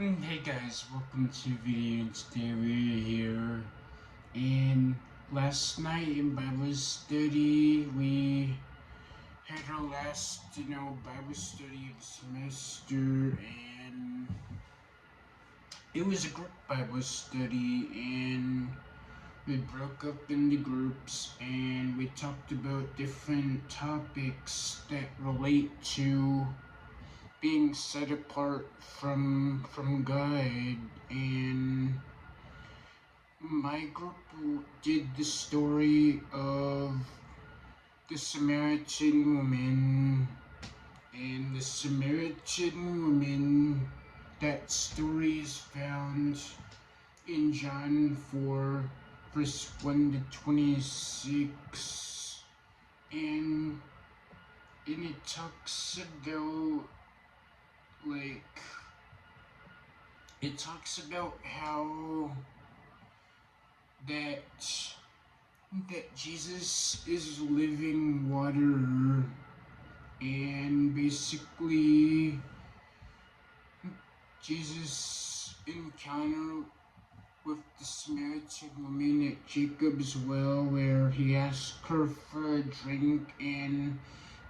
Hey guys, welcome to video and today we're here. And last night in Bible study, we had our last, Bible study of the semester, and it was a group Bible study, and we broke up into groups, and we talked about different topics that relate to being set apart from God. And my group did the story of the Samaritan woman. And the Samaritan woman, that story is found in John 4 verse 1 to 26. And it talks about like how that Jesus is living water, and basically Jesus encounter with the Samaritan woman at Jacob's well, where he asks her for a drink, and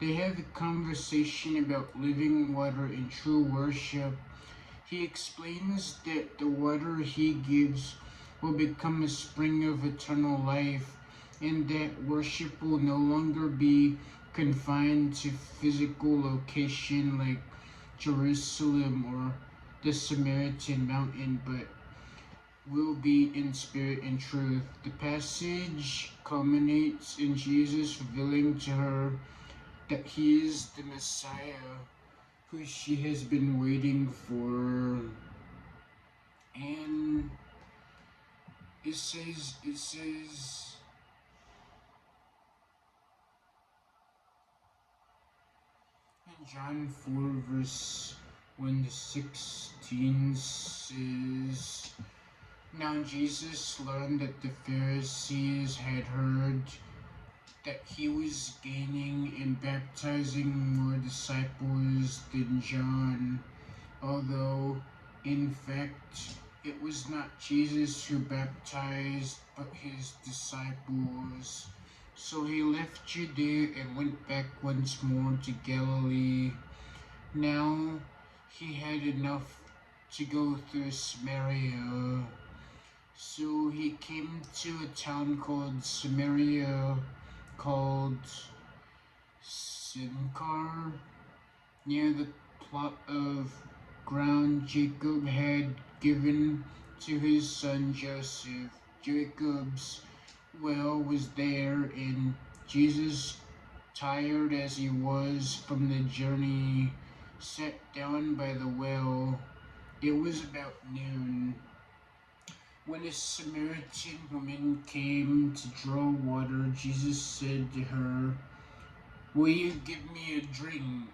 they have a conversation about living water and true worship. He explains that the water he gives will become a spring of eternal life, and that worship will no longer be confined to physical location like Jerusalem or the Samaritan mountain, but will be in spirit and truth. The passage culminates in Jesus revealing to her that he is the Messiah who she has been waiting for. And it says in John 4 verse 1 to 16 says, "Now Jesus learned that the Pharisees had heard that he was gaining and baptizing more disciples than John, although in fact it was not Jesus who baptized, but his disciples. So he left Judea and went back once more to Galilee. Now he had enough to go through Samaria. So he came to a town called Samaria, called Sychar, near the plot of ground Jacob had given to his son Joseph. Jacob's well was there, and Jesus, tired as he was from the journey, sat down by the well. It was about noon. When a Samaritan woman came to draw water, Jesus said to her, "Will you give me a drink?"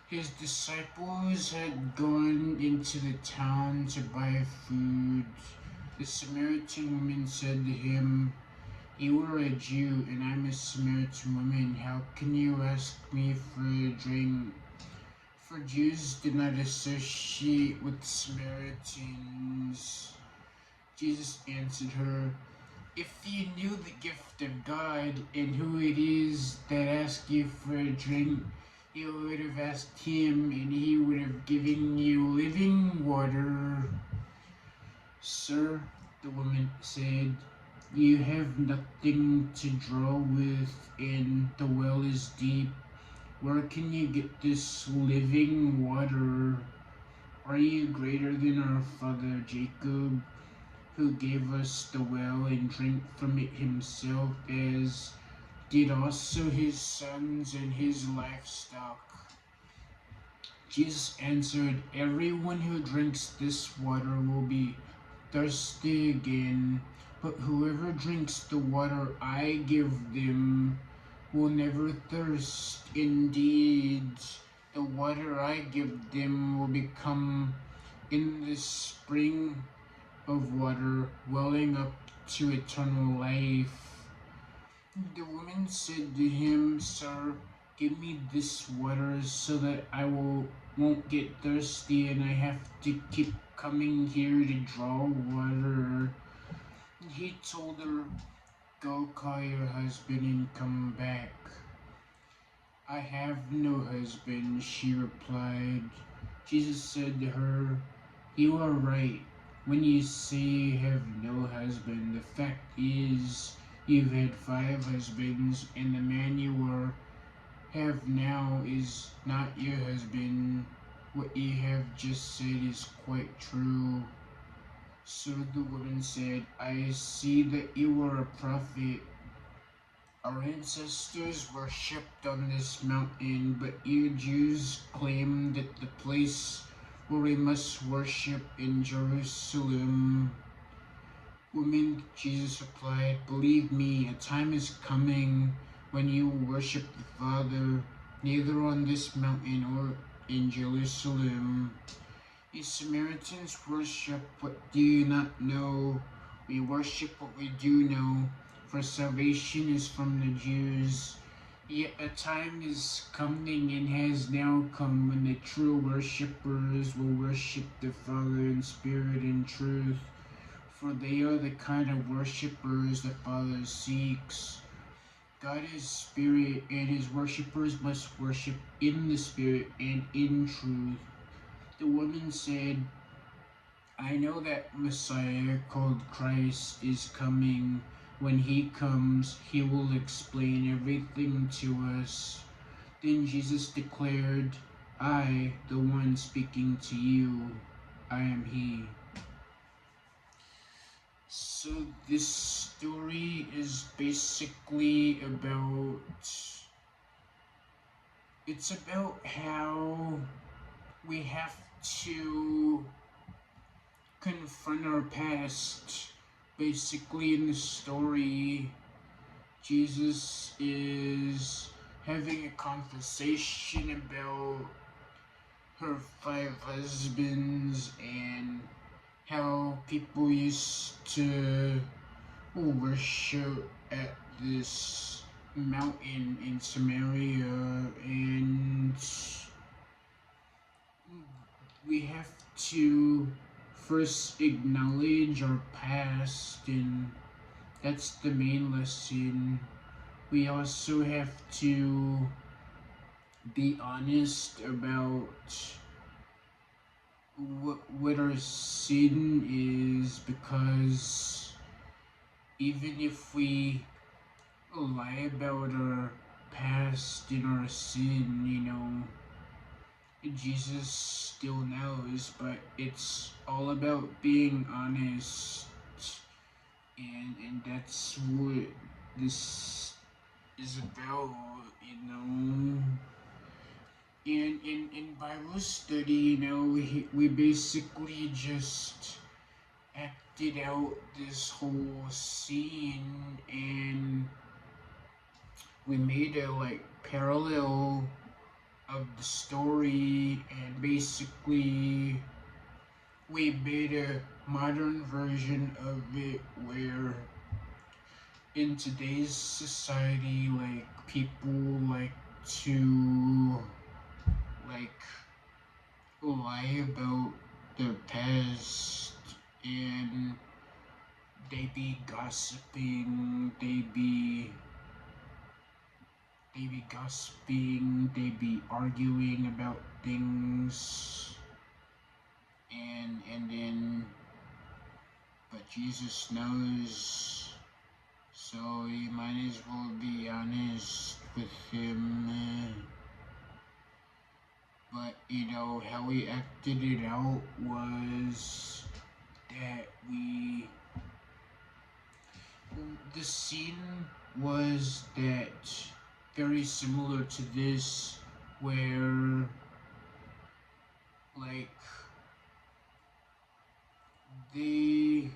His disciples had gone into the town to buy food. The Samaritan woman said to him, "You are a Jew, and I'm a Samaritan woman. How can you ask me for a drink?" For Jews did not associate with Samaritans. Jesus answered her, "If you knew the gift of God and who it is that asks you for a drink, you would have asked him, and he would have given you living water." "Sir," the woman said, "you have nothing to draw with, and the well is deep. Where can you get this living water? Are you greater than our father Jacob, who gave us the well and drank from it himself, as did also his sons and his livestock?" Jesus answered, "Everyone who drinks this water will be thirsty again, but whoever drinks the water I give them will never thirst. Indeed, the water I give them will become in the spring of water welling up to eternal life." The woman said to him, "Sir, give me this water so that I will won't get thirsty and I have to keep coming here to draw water. He told her, "Go call your husband and come back." "I have no husband," she replied. Jesus said to her, "You are right when you say you have no husband. The fact is, you've had 5 husbands, and the man you have now is not your husband. What you have just said is quite true." So the woman said, "I see that you are a prophet. Our ancestors worshipped on this mountain, but you Jews claim that the place where we must worship in Jerusalem." "Woman," Jesus replied, "believe me, a time is coming when you will worship the Father, neither on this mountain or in Jerusalem. You Samaritans worship what do you not know. We worship what we do know, for salvation is from the Jews. Yet a time is coming and has now come when the true worshippers will worship the Father in spirit and truth, for they are the kind of worshippers the Father seeks. God is spirit, and his worshippers must worship in the spirit and in truth." The woman said, "I know that Messiah called Christ is coming. When he comes, he will explain everything to us." Then Jesus declared, "I, the one speaking to you, I am he." So this story is basically it's about how we have to confront our past. Basically, in the story, Jesus is having a conversation about her 5 husbands and how people used to worship at this mountain in Samaria, and we have to first acknowledge our past, and that's the main lesson. We also have to be honest about what our sin is, because even if we lie about our past and our sin, Jesus still knows, but it's all about being honest, and that's what this is about, And in Bible study, we basically just acted out this whole scene, and we made a parallel of the story, and basically we made a modern version of it where in today's society, people like to like lie about their past, and they be gossiping, they be arguing about things, and then but Jesus knows, so you might as well be honest with him. But how we acted it out was that the scene was that very similar to this, where like the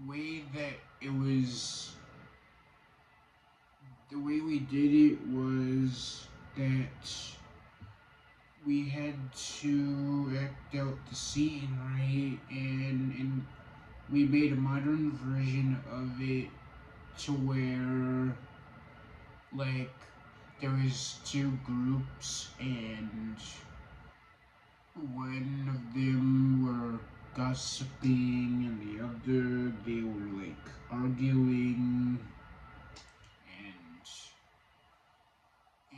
way that it was, the way we did it was that we had to act out the scene, right? And we made a modern version of it to where, like, there was two groups, and one of them were gossiping, and the other they were like arguing,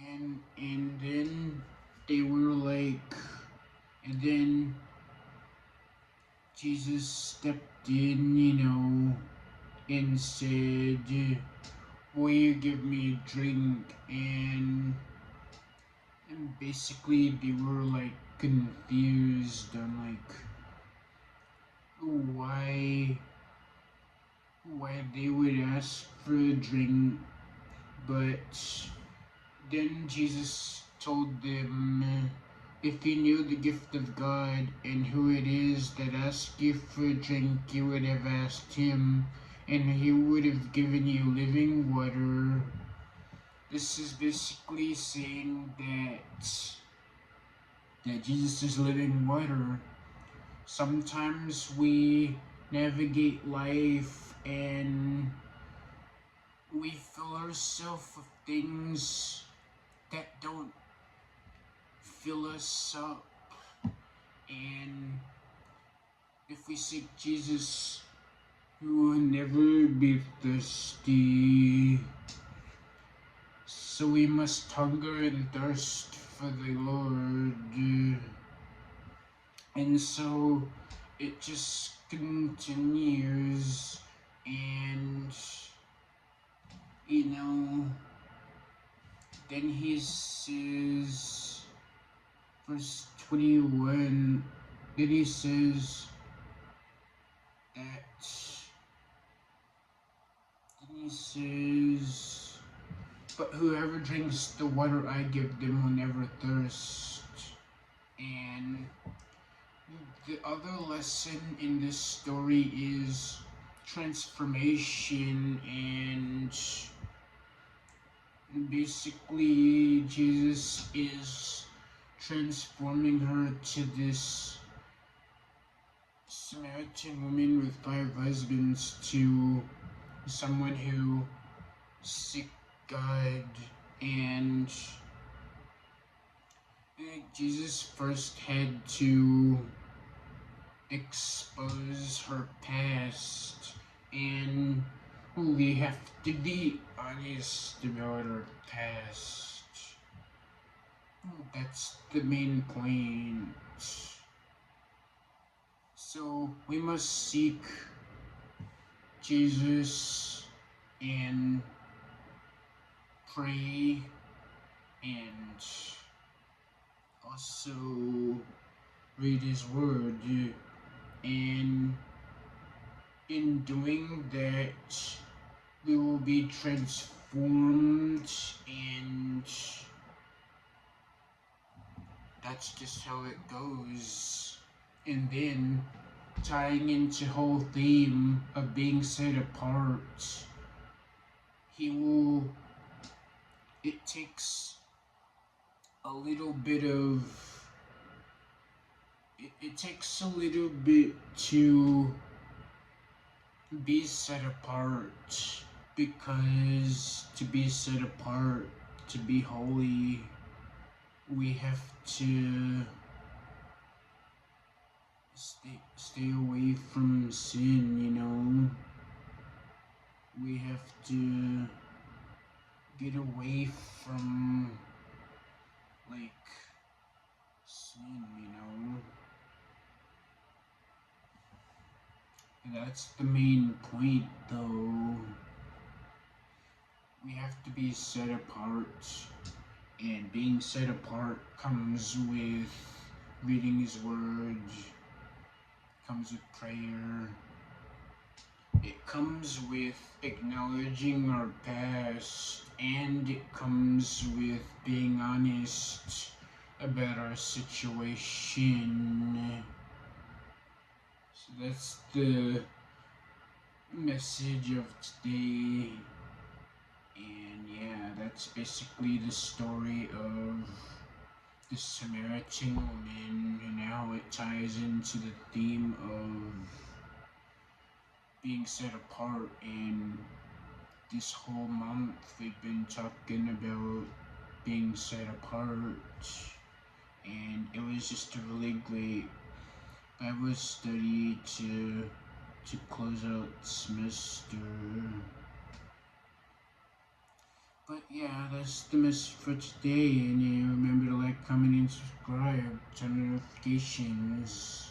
and and then they were like, and then Jesus stepped in, and said, "Will you give me a drink?" And basically they were like confused on like why they would ask for a drink, but then Jesus told them, if you knew the gift of God and who it is that asks you for a drink, you would have asked him, and he would have given you living water. This is basically saying that Jesus is living water. Sometimes we navigate life and we fill ourselves with things that don't fill us up. And if we seek Jesus, we will never be thirsty. So we must hunger and thirst for the Lord. And so it just continues, and then he says, verse 21, then he says that, but whoever drinks the water I give them will never thirst. And the other lesson in this story is transformation, and basically Jesus is transforming her to this Samaritan woman with 5 husbands to someone who seek God. And Jesus first had to expose her past, and we have to be honest about our past. That's the main point. So we must seek Jesus and pray, and also read his word. And in doing that, we will be transformed, and that's just how it goes. And then, tying into whole theme of being set apart, it takes a little bit of, it takes a little bit to be set apart, because to be set apart, to be holy, we have to stay away from sin. We have to get away from like sin. That's the main point, though. We have to be set apart, and being set apart comes with reading his word, comes with prayer, it comes with acknowledging our past, and it comes with being honest about our situation. So that's the message of today. And yeah, that's basically the story of the Samaritan woman, and how it ties into the theme of being set apart. And this whole month we've been talking about being set apart, and it was just a really great Bible study to close out semester. But yeah, that's the message for today, and remember to like, comment, and subscribe, turn on notifications.